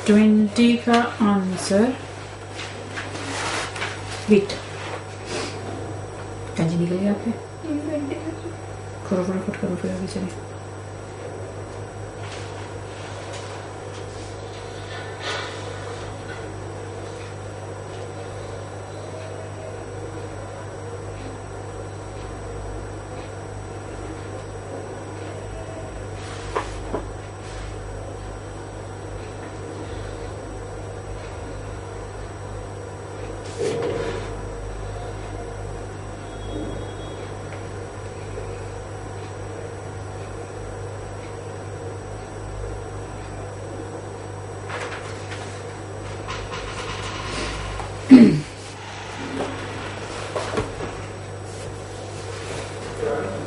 20 का answer beat कंजी निकल गया आपके। करो फटाफट करो फिर आगे चलिए।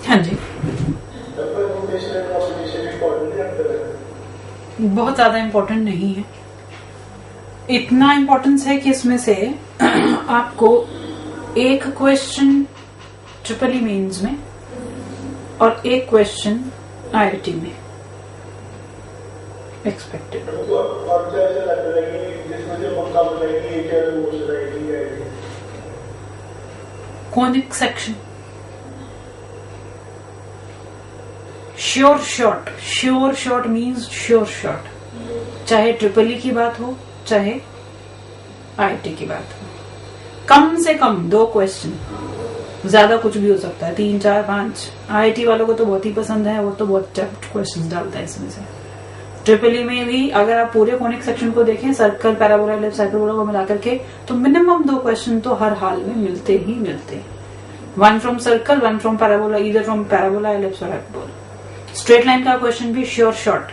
हाँ जी, बहुत ज्यादा इम्पोर्टेंट नहीं है। इतना इम्पोर्टेंस है कि इसमें से आपको एक क्वेश्चन ट्रिपल ई मेंस में और एक क्वेश्चन आईआईटी में expected. Conic section, sure shot means sure shot, चाहे ट्रिपल ई की बात हो चाहे आईआईटी की बात हो। कम से कम 2 क्वेश्चन, ज्यादा कुछ भी हो सकता है, 3 4 5। आईआईटी वालों को तो बहुत ही पसंद है, वो तो बहुत टफ क्वेश्चन डालता है इसमें से। ट्रिपल ई में भी अगर आप पूरे कॉनिक सेक्शन को देखें, सर्कल पैराबोला एलिप्स हाइपरबोला को मिलाकर के, तो मिनिमम 2 क्वेश्चन तो हर हाल में मिलते ही मिलते हैं। 1 from circle, 1 from parabola, either from parabola ellipse और हाइपरबोला। स्ट्रेट लाइन का क्वेश्चन भी श्योर शॉट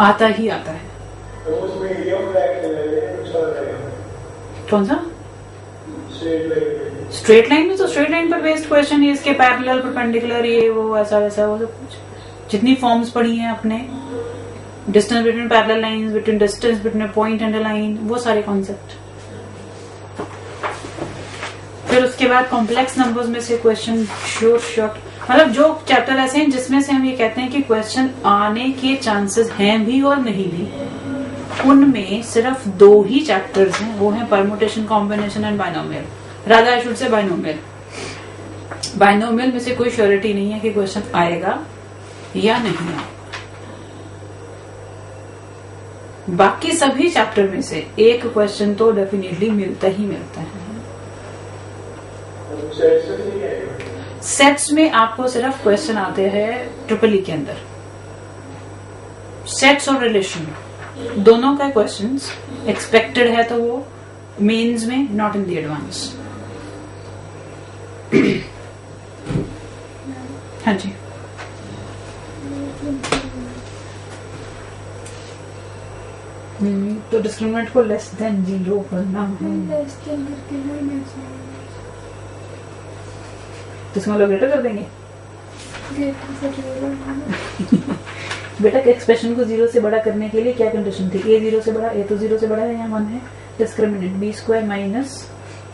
आता ही आता है। कौन सा स्ट्रेट लाइन में? तो स्ट्रेट लाइन पर बेस्ड क्वेश्चन, ये इसके पैरेलल, परपेंडिकुलर, ये वो ऐसा वैसा वो सब कुछ, जितनी फॉर्म्स पढ़ी हैं अपने, distance between parallel lines, between distance between point and line, वो सारे कॉन्सेप्ट। फिर उसके बाद कॉम्प्लेक्स नंबर्स में से क्वेश्चन श्योर शॉट, मतलब जो चैप्टर ऐसे हैं जिसमें से हम ये कहते हैं कि क्वेश्चन आने के चांसेस हैं भी और नहीं भी, उनमें सिर्फ 2 ही चैप्टर्स हैं, वो हैं permutation, combination and binomial. Radha I should say binomial. Binomial में से कोई श्योरिटी नहीं है कि क्वेश्चन आएगा या नहीं आएगा। बाकी सभी चैप्टर में से एक क्वेश्चन तो डेफिनेटली मिलता ही मिलता है। सेट्स में आपको सिर्फ क्वेश्चन आते हैं ट्रिपल ई के अंदर, सेट्स और रिलेशन दोनों का क्वेश्चंस एक्सपेक्टेड है, तो वो मेंस में, नॉट इन द एडवांस। हाँ जी, तो डिस्क्रिमिनेंट को लेस देन 0 करना है, तो इसमें लोग ग्रेटर कर देंगे। बेटा एक्सप्रेशन को 0 से बड़ा करने के लिए क्या कंडीशन थी? a 0 से बड़ा, a तो 0 से बड़ा है, यहाँ 1 है। Discriminant b square minus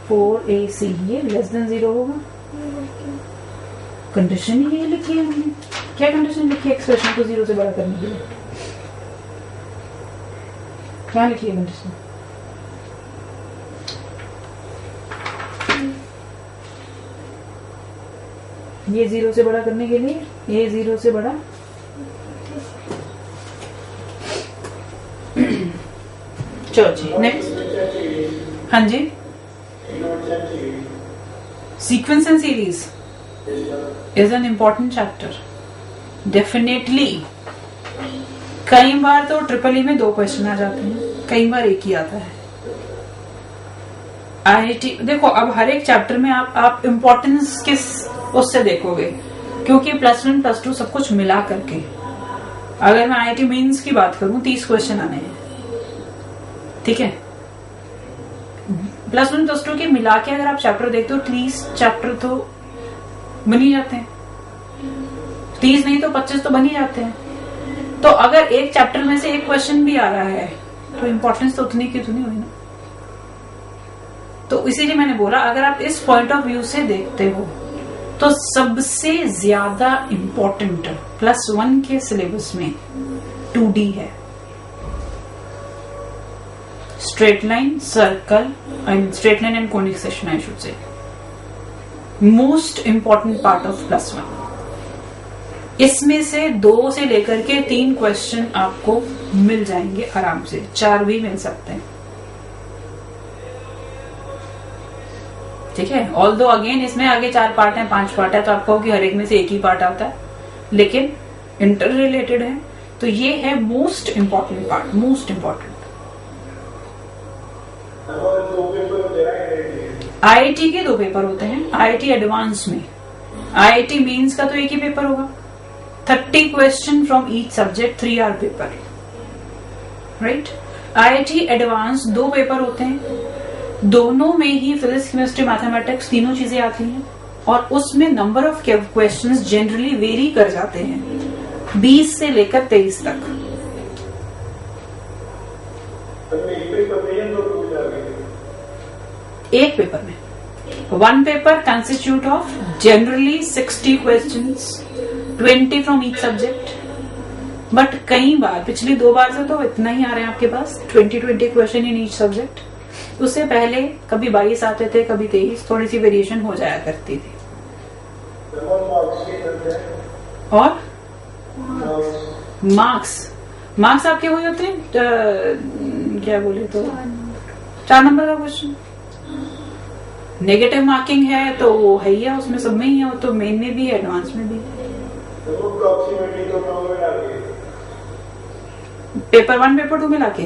4ac, ये लेस देन 0 होगा। कंडीशन ही ये लिखी है हमने। क्या कंडीशन लिखी है एक्सप्रेशन को 0 से बड़ा करने के लिए? क्या लिखी है कंडीशन? ये 0 से बड़ा करने के लिए, ये 0 से बड़ा, चलो जी नेक्स्ट। हाँ जी, sequence and series is an important chapter definitely. कई बार तो ट्रिपल ई में 2 क्वेश्चन आ जाते हैं, कई बार एक ही आता है। IIT देखो, अब हर एक चैप्टर में आप इम्पोर्टेंस किस उससे देखोगे, क्योंकि +1 +2 सब कुछ मिला करके, अगर मैं IIT मेंस की बात करूं 30 क्वेश्चन आने हैं, ठीक है। +1 +2 के मिला के अगर आप चैप्टर देखते हो 30 चैप्टर तो बन ही जाते हैं, 30 नहीं तो 25 तो बन ही जाते हैं। तो अगर एक चैप्टर में से एक क्वेश्चन भी आ रहा है तो इम्पोर्टेंस तो उतनी की उतनी हुई ना। तो इसीलिए मैंने बोला अगर आप इस पॉइंट ऑफ व्यू से देखते हो तो सबसे ज्यादा इम्पोर्टेंट +1 के सिलेबस में 2D है, straight line, circle, straight line and conic section I should say, most important part of +1। इसमें से 2 से लेकर के 3 क्वेश्चन आपको मिल जाएंगे आराम से, 4 भी मिल सकते हैं, ठीक है। ऑल्दो अगेन इसमें आगे 4 पार्ट हैं, 5 पार्ट है, तो आप कहो कि हर एक में से एक ही पार्ट आता है, लेकिन इंटर रिलेटेड है, तो ये है most important part, most important. IIT के 2 पेपर होते हैं, IIT एडवांस में, IIT मेंस का तो एक ही पेपर होगा, 30 question from each subject, 3 hour paper, right. IIT advance 2 paper होते हैं, दोनों में ही फिजिक्स, केमिस्ट्री, मैथमेटिक्स तीनों चीजें आती हैं, और उसमें number of questions generally very कर जाते हैं, 20 से लेकर 23 तक। एक पेपर में 1 paper constitute of generally 60 questions, 20 from each subject, but कई बार पिछली 2 बार से तो इतना ही आ रहे हैं आपके पास 20 क्वेश्चन इन ईच सब्जेक्ट। उससे पहले कभी 22 आते थे, कभी 23, थोड़ी सी वेरिएशन हो जाया करती थी। और मार्क्स आपके वही होते हैं, क्या बोले तो 4 नंबर का क्वेश्चन। नेगेटिव मार्किंग है तो वो है ही है, उसमें सब में ही है, वो तो मेन में भी है, एडवांस में भी है। पेपर 1 पेपर 2 मिला के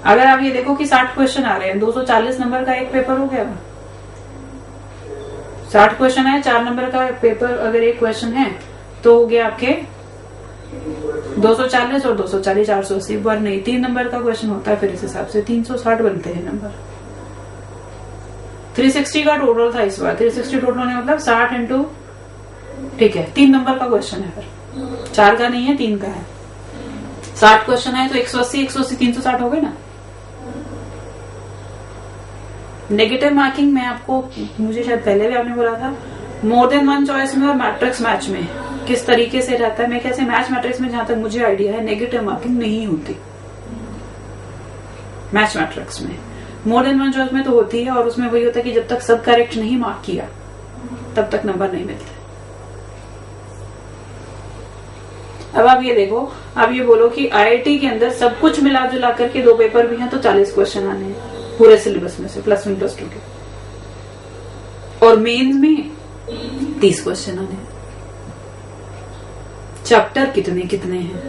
अगर आप ये देखो कि 60 क्वेश्चन आ रहे हैं, 240 नंबर का एक पेपर हो गया, 60 क्वेश्चन है, 4 नंबर का पेपर अगर एक क्वेश्चन है तो हो गया आपके 240 और 240 480, बार नहीं 3 नंबर का क्वेश्चन होता है, फिर इस हिसाब से 360 बनते हैं नंबर। 360 का टोटल था इस बार, 360 टोटल होने मतलब 60 इंटू, ठीक है, 3 नंबर का क्वेश्चन है, फिर 4 का नहीं है 3 का है, 60 क्वेश्चन है तो 180 360 हो गए ना। नेगेटिव मार्किंग में आपको, मुझे शायद पहले भी आपने बोला था, मोर देन 1 चॉइस में और मैट्रिक्स मैच में किस तरीके से रहता है। मैं कैसे मैच मैट्रिक्स में जहां तक मुझे आइडिया है नेगेटिव मार्किंग नहीं होती, मैच मैट्रिक्स में मोर देन 1 चॉइस में तो होती है, और उसमें वही होता है कि जब तक सब करेक्ट नहीं मार्क किया तब तक नंबर नहीं मिलते। अब आप ये देखो, आप ये बोलो कि IIT के अंदर सब कुछ मिला जुला करके 2 पेपर भी हैं तो 40 क्वेश्चन आने हैं पूरे सिलेबस में से, +1 +2 के, और मेंस में 30 क्वेश्चन आने हैं। चैप्टर कितने हैं,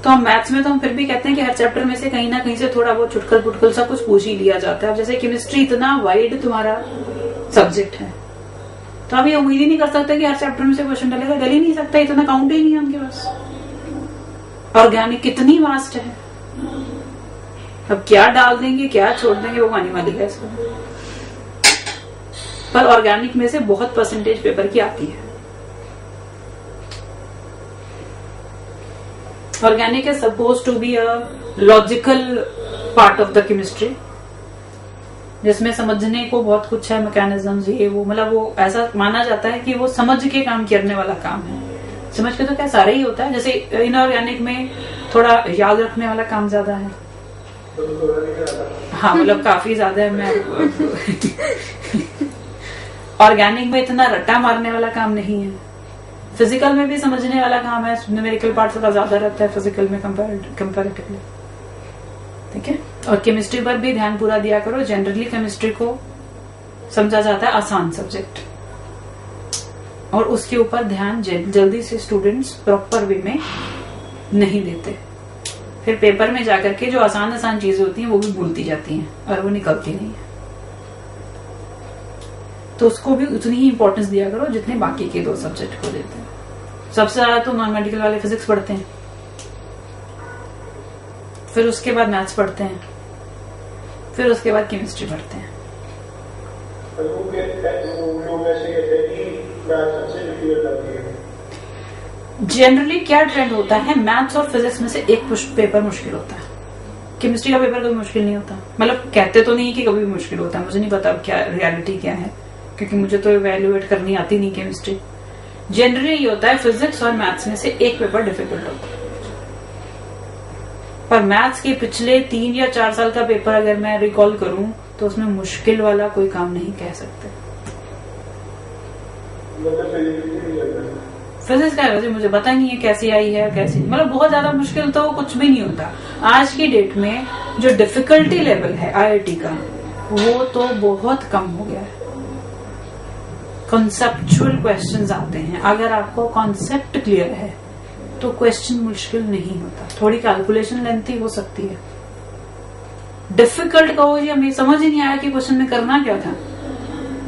तो हम मैथ्स में तो हम फिर भी कहते हैं कि हर चैप्टर में से कहीं ना कहीं से थोड़ा बहुत चुटकुल पुटकुल सब कुछ पूछ ही लिया जाता है। अब जैसे केमिस्ट्री इतना वाइड तुम्हारा सब्जेक्ट है, तो आप ये उम्मीद ही नहीं कर सकते कि हर चैप्टर में से क्वेश्चन डलेगा, डल ही नहीं सकता, इतना काउंट ही नहीं है उनके पास। ऑर्गेनिक कितनी वास्ट है, अब क्या डाल देंगे क्या छोड़ देंगे वो आने वाली है इसको, पर ऑर्गेनिक में से बहुत परसेंटेज पेपर की आती है। Organic is suppose to be a logical part of the chemistry, जिसमें समझने को बहुत कुछ है, मैकेनिज्म्स ये वो, मतलब वो ऐसा माना जाता है कि वो समझ के काम करने वाला काम है। समझ के तो क्या सारा ही होता है, जैसे इनऑर्गेनिक में थोड़ा याद रखने वाला काम ज्यादा है। हाँ मतलब काफी ज्यादा है। मैं ऑर्गेनिक में इतना रट्टा मारने वाला काम नहीं है, फिजिकल में भी समझने वाला काम है, न्यूमेरिकल पार्ट थोड़ा ज्यादा रहता है फिजिकल में कंपैरेटिवली, ठीक है। और केमिस्ट्री पर भी ध्यान पूरा दिया करो, जनरली केमिस्ट्री को समझा जाता है आसान सब्जेक्ट, और उसके ऊपर ध्यान जल्दी से स्टूडेंट्स प्रॉपर वे में नहीं देते। फिर पेपर में जाकर के जो आसान आसान चीजें होती हैं वो भी भूलती जाती हैं और वो निकलती नहीं है। तो उसको भी उतनी ही इंपॉर्टेंस दिया करो जितने बाकी के 2 सब्जेक्ट को देते हैं। सबसे ज्यादा तो नॉन मेडिकल वाले फिजिक्स पढ़ते हैं, फिर उसके बाद मैथ्स पढ़ते हैं, फिर उसके बाद केमिस्ट्री पढ़ते हैं। जनरली क्या ट्रेंड होता है, मैथ्स और फिजिक्स में से एक पेपर मुश्किल होता है। केमिस्ट्री का पेपर कभी मुश्किल नहीं होता, मतलब कहते तो नहीं कि कभी भी मुश्किल होता है, मुझे नहीं पता क्या रियलिटी क्या है, क्योंकि मुझे तो इवैल्यूएट करनी आती नहीं केमिस्ट्री। जनरली ये होता है फिजिक्स और मैथ्स में से एक पेपर डिफिकल्ट होता है। पर मैथ्स के पिछले 3 या 4 साल का पेपर अगर मैं रिकॉल करूं तो उसमें मुश्किल वाला कोई काम नहीं कह सकते। फिजिक्स का वजह मुझे पता नहीं है कैसी आई है कैसी, मतलब बहुत ज्यादा मुश्किल तो कुछ भी नहीं होता। आज की डेट में जो डिफिकल्टी लेवल है आईआईटी का वो तो बहुत कम हो गया है। कॉन्सेप्चुअल क्वेश्चंस आते हैं, अगर आपको कॉन्सेप्ट क्लियर है तो क्वेश्चन मुश्किल नहीं होता। थोड़ी कैलकुलेशन लेंथी हो सकती है। डिफिकल्ट कहो जी हमें समझ ही नहीं आया कि क्वेश्चन में करना क्या था,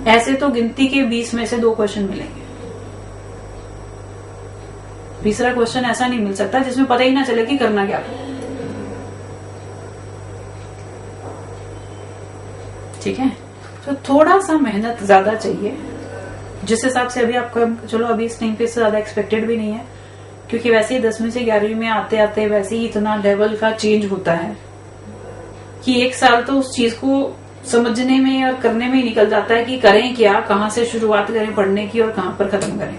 ऐसे तो गिनती के 20 में से 2 क्वेश्चन मिलेंगे। तीसरा क्वेश्चन ऐसा नहीं मिल सकता जिसमें पता ही ना चले कि करना क्या था। ठीक है, तो थोड़ा सा मेहनत ज्यादा चाहिए, जिस हिसाब से अभी आपको, चलो अभी इस टाइम पे से ज्यादा एक्सपेक्टेड भी नहीं है, क्योंकि वैसे ही 10वीं से 11वीं में आते आते वैसे ही इतना लेवल का चेंज होता है कि 1 साल तो उस चीज को समझने में और करने में ही निकल जाता है कि करें क्या, कहाँ से शुरुआत करें पढ़ने की और कहाँ पर खत्म करें।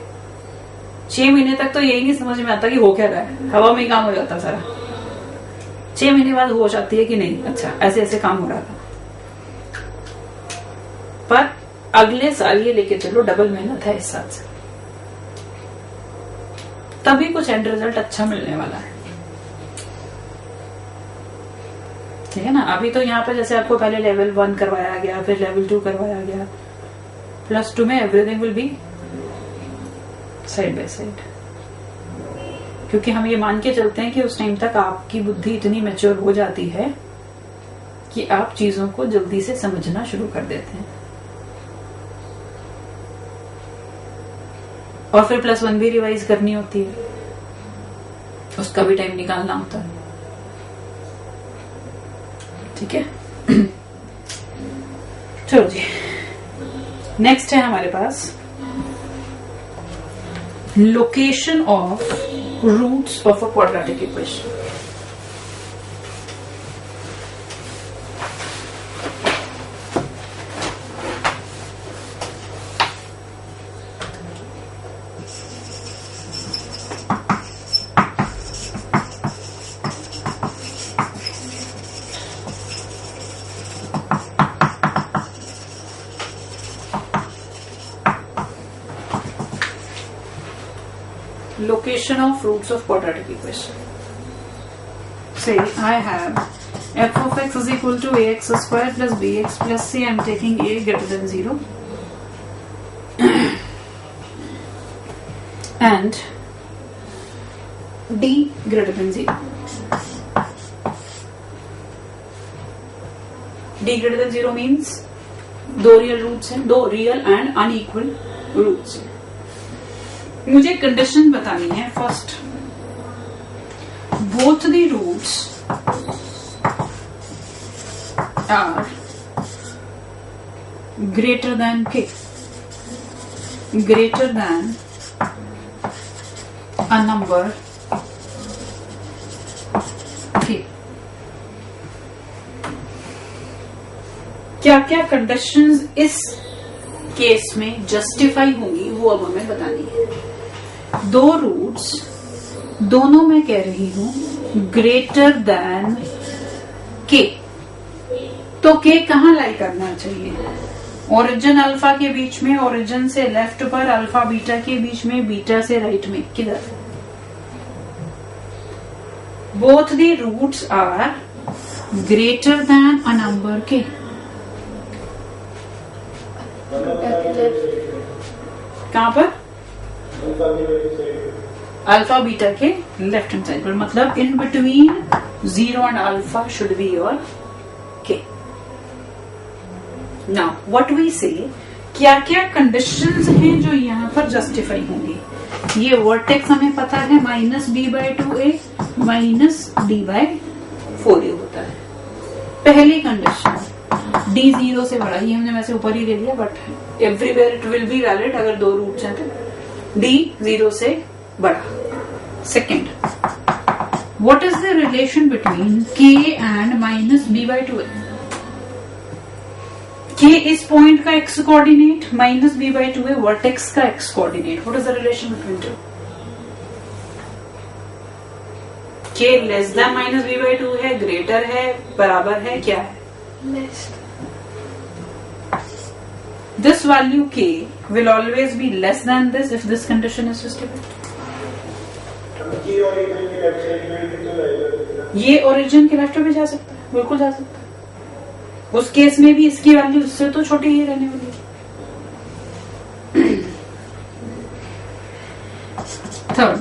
6 महीने तक तो यही नहीं समझ में आता कि हो क्या रहा है, हवा में ही काम हो जाता सारा। 6 महीने बाद होश आती है कि नहीं, अच्छा ऐसे ऐसे काम हो रहा था। पर अगले साल ये लेके चलो डबल मेहनत है इस साल से, तभी कुछ एंड रिजल्ट अच्छा मिलने वाला है। ठीक है ना। अभी तो यहाँ पे जैसे आपको पहले लेवल 1 करवाया गया, फिर लेवल 2 करवाया गया, +2 में everything will be side by side, क्योंकि हम ये मान के चलते हैं कि उस टाइम तक आपकी बुद्धि इतनी मैच्योर हो जाती है कि आप चीजों को जल्दी से समझना शुरू कर देते हैं। और फिर +1 भी रिवाइज करनी होती है, उसका भी टाइम निकालना होता है। ठीक है, चलो जी, नेक्स्ट है हमारे पास location of roots of a quadratic equation. Location of roots of quadratic equation. Say I have f of x is equal to ax square plus bx plus c. I am taking a greater than 0 and d greater than 0. d greater than 0 means 2 real roots हैं, 2 real and unequal roots हैं। मुझे condition बतानी है first, both the roots are greater than k, greater than a number k। क्या क्या conditions इस case में justify होंगी वो अब हमें बतानी है। 2 रूट्स, दोनों में कह रही हूं ग्रेटर देन k, तो k कहां लाई करना चाहिए? ओरिजिन अल्फा के बीच में, ओरिजिन से लेफ्ट पर, अल्फा बीटा के बीच में, बीटा से राइट में, किधर? Both the roots are greater than a number k। कहां पर? अल्फा बीटा के लेफ्ट हैंड साइड पर, मतलब in between 0 and alpha should be your k. Now what we say, क्या क्या कंडीशंस हैं जो यहाँ पर जस्टिफाई होंगी. ये वर्टेक्स हमें पता है -b/2a -d/4a होता है. पहली कंडीशन d 0 से बड़ा, ये हमने वैसे ऊपर ही ले लिया but everywhere it will be valid अगर दो रूट्स हैं तो d 0 से बड़ा. Second, what is the relation between k and -b/2a. k इस पॉइंट का x कोऑर्डिनेट, -b/2a वर्टेक्स का x coordinate. What is the relation between two. k less than -b/2 है, ग्रेटर है, बराबर है, क्या है? Less. This value k will always be less than this if this condition is justified. ये origin के left पे जा सकता है, बिल्कुल जा सकता है. उस केस में भी इसकी वैल्यू इससे तो छोटी ही रहने वाली है. थर्ड,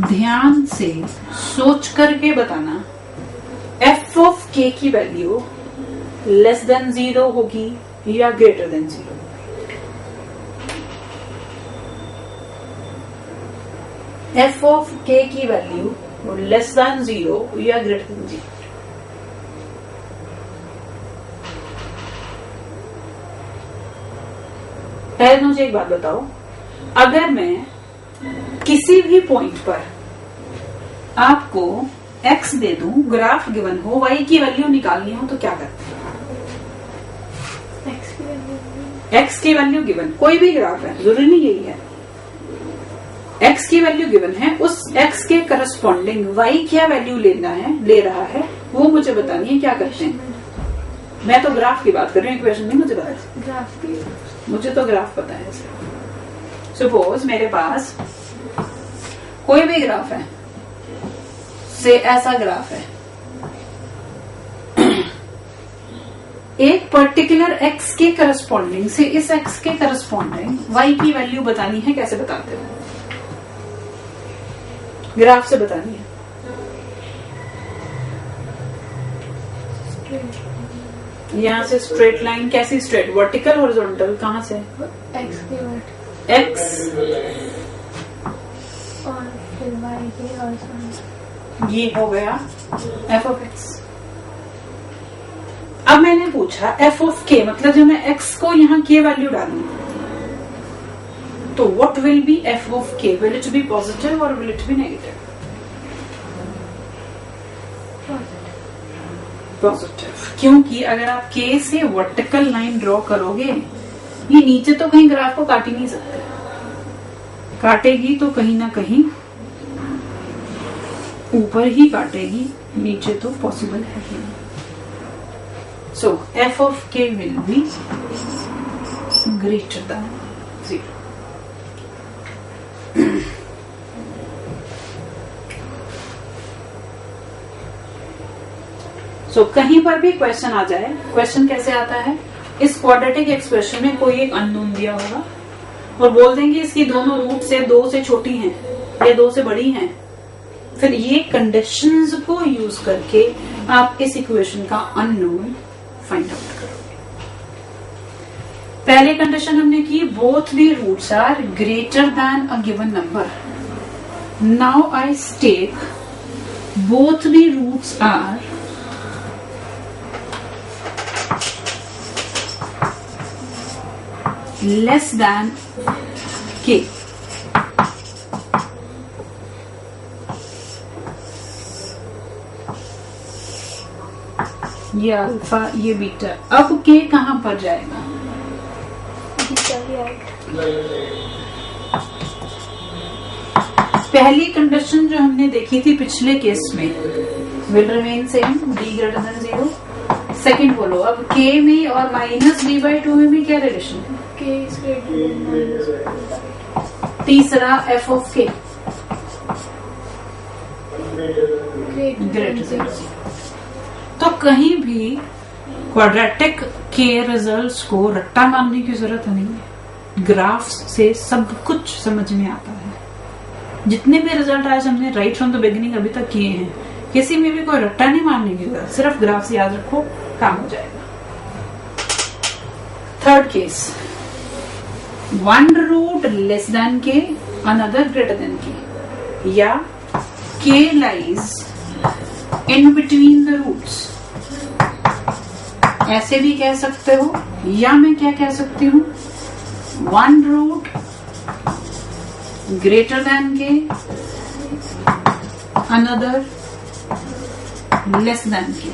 ध्यान से सोच करके बताना f ऑफ k की वैल्यू लेस देन 0 होगी या greater than 0. f of k की वैल्यू लेस देन 0 या ग्रेटर देन 0. पहले मुझे एक बात बताओ, अगर मैं किसी भी पॉइंट पर आपको x दे दूं, ग्राफ गिवन हो, y की वैल्यू निकालनी हो तो क्या करते हैं? x की वैल्यू गिवन, कोई भी ग्राफ है, जरूरी नहीं यही है. x की वैल्यू गिवन है, उस x के करस्पॉन्डिंग y क्या वैल्यू ले रहा है वो मुझे बतानी है. क्या करते हैं? मैं तो ग्राफ की बात कर रही हूँ, इक्वेशन नहीं मुझे पता. ग्राफ की मुझे तो ग्राफ पता है. सपोज मेरे पास कोई भी ग्राफ है, से ऐसा ग्राफ है, एक पर्टिकुलर x के करस्पॉन्डिंग से इस x के करस्पॉन्डिंग y की वैल्यू बतानी है. कैसे बताते हो? ग्राफ से बतानी है. यहाँ से स्ट्रेट लाइन, कैसी स्ट्रेट? Vertical, horizontal? कहाँ से? x की वर्ट x और फिर y की हॉरिजॉन्टल. ये हो गया f ऑफ x. अब मैंने पूछा f ऑफ k, मतलब जब मैं x को यहाँ k वैल्यू डालूं तो what will be f of k? Will it be positive or will it be negative? Positive. क्योंकि अगर आप k से वर्टिकल लाइन ड्रॉ करोगे, ये नीचे तो कहीं ग्राफ को काट ही नहीं सकते, काटेगी तो कहीं ना कहीं ऊपर ही काटेगी, नीचे तो पॉसिबल है ही नहीं. सो f of k will be greater than 0. सो कहीं पर भी क्वेश्चन आ जाए, क्वेश्चन कैसे आता है? इस क्वाड्रेटिक एक्सप्रेशन में कोई एक अननोन दिया होगा और बोल देंगे इसकी दोनों रूट से 2 से छोटी हैं या 2 से बड़ी हैं. फिर ये कंडीशंस को यूज करके आप इस इक्वेशन का अननोन फाइंड आउट करोगे. पहले कंडीशन हमने की, both the roots are greater than a given number. Now I state both the roots are less than k. ये अल्फा, ये बीटा. अब k कहां पर जाएगा? पहली कंडीशन जो हमने देखी थी पिछले केस में, will remain same, d greater than 0. Second बोलो, अब k में और -b/2 में भी क्या रिलेशन है? k is greater than तीसरा f of k greater than 0. तो कहीं भी क्वाड्रेटिक के रिजल्ट्स को रट्टा मारने की जरूरत नहीं है. ग्राफ से सब कुछ समझ में आता है. जितने भी रिजल्ट आज हमने राइट फ्रॉम द बिगिनिंग अभी तक किए हैं, किसी में भी कोई रट्टा नहीं मारने की जरूरत, सिर्फ ग्राफ्स याद रखो, काम हो जाएगा। Third case, one root less than k, another greater than k, या k lies in between the roots, ऐसे भी कह सकते हो, या मैं क्या कह सकती हूं, one root greater than k, another less than के।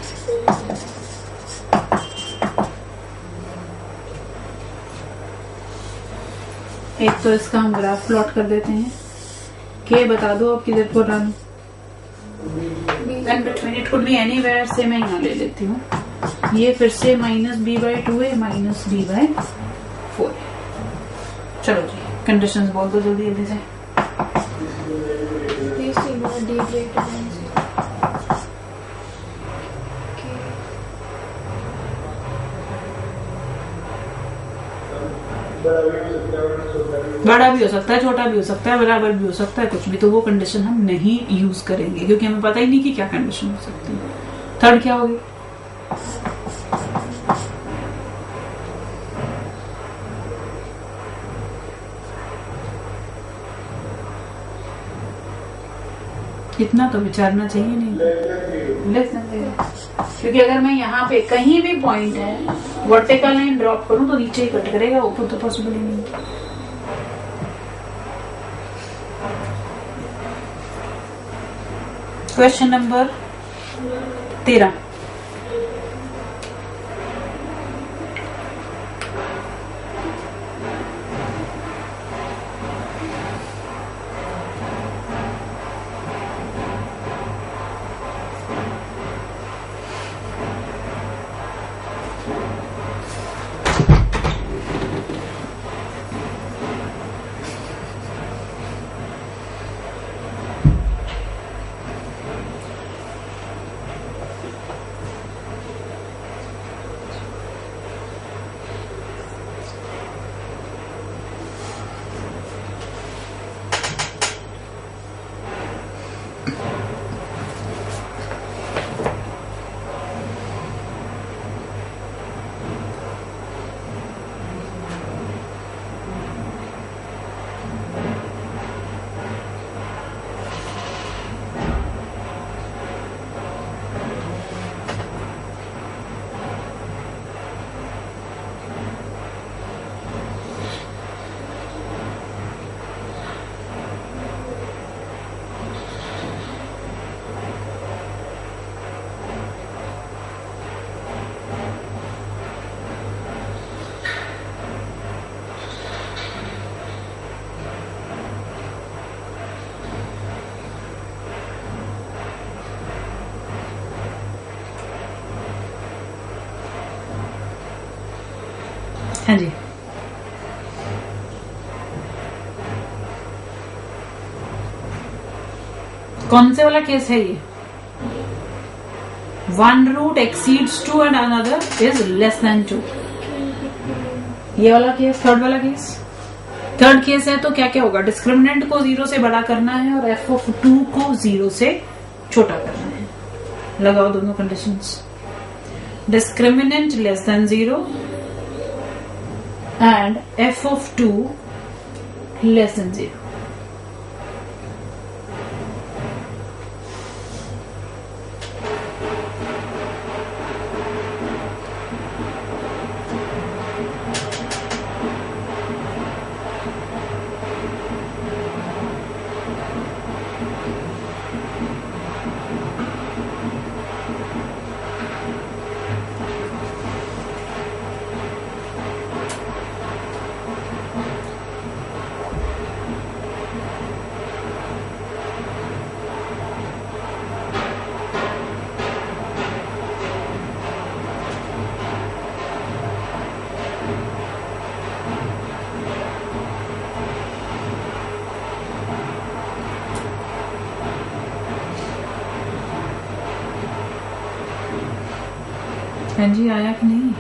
एक तो इसका हम ग्राफ प्लॉट कर देते हैं। के बता दो अब किधर को run, and between it could be anywhere से मैं यहाँ ले लेती हूँ। ये फिर से -b/2 है, -b/4 है। चलो जी, कंडीशंस बोल दो जल्दी जल्दी से। D greater than 0. बड़ा भी हो सकता है, छोटा भी हो सकता है, बराबर भी हो सकता है, कुछ भी। तो वो कंडीशन हम नहीं यूज करेंगे क्योंकि हमें पता ही नहीं कि क्या कंडीशन हो सकती है। थर्ड क्या होगी, इतना तो विचारना चाहिए नहीं, लेस देन 0। क्योंकि अगर मैं यहाँ पे कहीं भी पॉइंट है वर्टिकल लाइन ड्रॉप करूं तो नीचे ही कट करेगा, ऊपर तो पॉसिबल ही नहीं। क्वेश्चन नंबर 13, हाँ जी, कौन से वाला केस है ये, one root exceeds 2 and another is less than 2, ये वाला केस, थर्ड वाला केस। थर्ड केस है तो क्या क्या होगा, डिस्क्रिमिनेंट को 0 से बड़ा करना है और f(2) को 0 से छोटा करना है। लगाओ दोनों conditions, discriminant less than 0 and f(2) less than 0. हाँ जी, आया कि नहीं?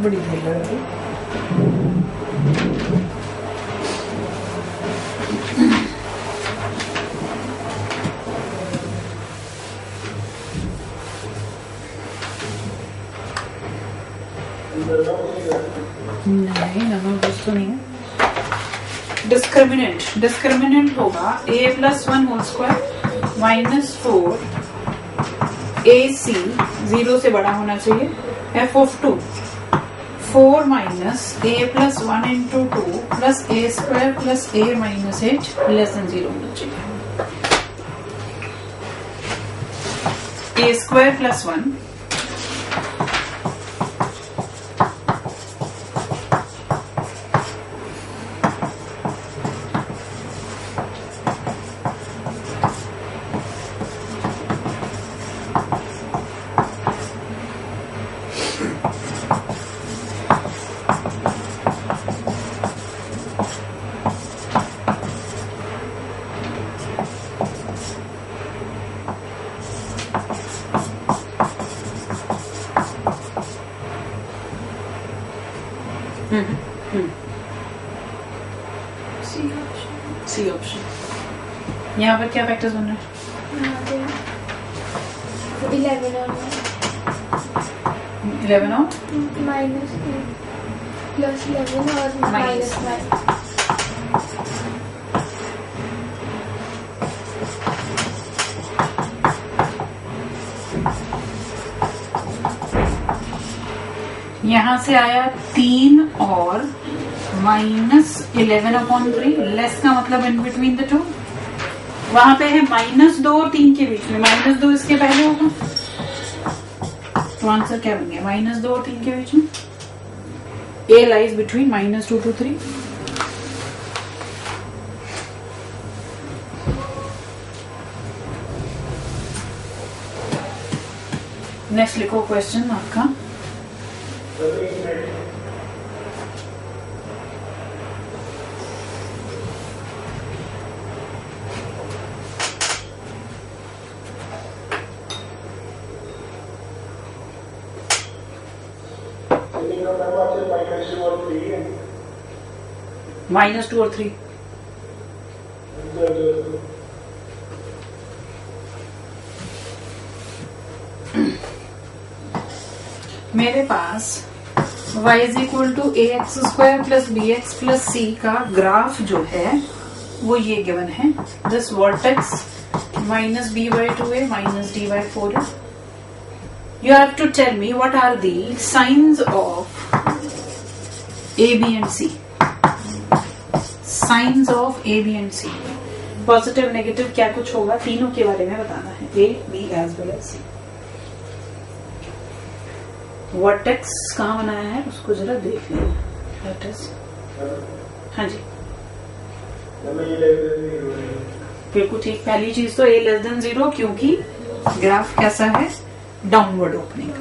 बड़ी देर लग रही। नहीं नंबर तो नहीं है। डिस्क्रिमिनेंट होगा a+1 whole square minus 4 AC 0 से बड़ा होना चाहिए f(2) 4 minus a+1 into 2 plus a² plus a minus h less than 0 होना चाहिए। a² plus 1 C option. यहाँ पर क्या फैक्टर्स बन रहे हैं? 11 और 11 और माइनस प्लस 11 और माइनस 9। यहाँ से आया 3 और -11/3 लेस का मतलब इन बिटवीन द टू। वहां पे है -2 और 3 के बीच में, -2 इसके पहले होगा तो आंसर क्या बन गया? -2 और 3 के बीच में। A lies between -2 to 3। Next लिखो क्वेश्चन आपका। -2 और 3 मेरे पास y = ax² plus bx plus c का ग्राफ जो है वो ये गिवन है। This vertex -b/2a minus d/4a। You have to tell me what are the signs of A, B and C. Signs of A, B and C. Positive negative क्या कुछ होगा तीनों के बारे में बताना है। A, B as well as C। Vertex कहाँ बनाया है उसको जरा देख लें। हाँ जी बिल्कुल ठीक। पहली चीज तो A <0 क्योंकि ग्राफ कैसा है? Downward opening.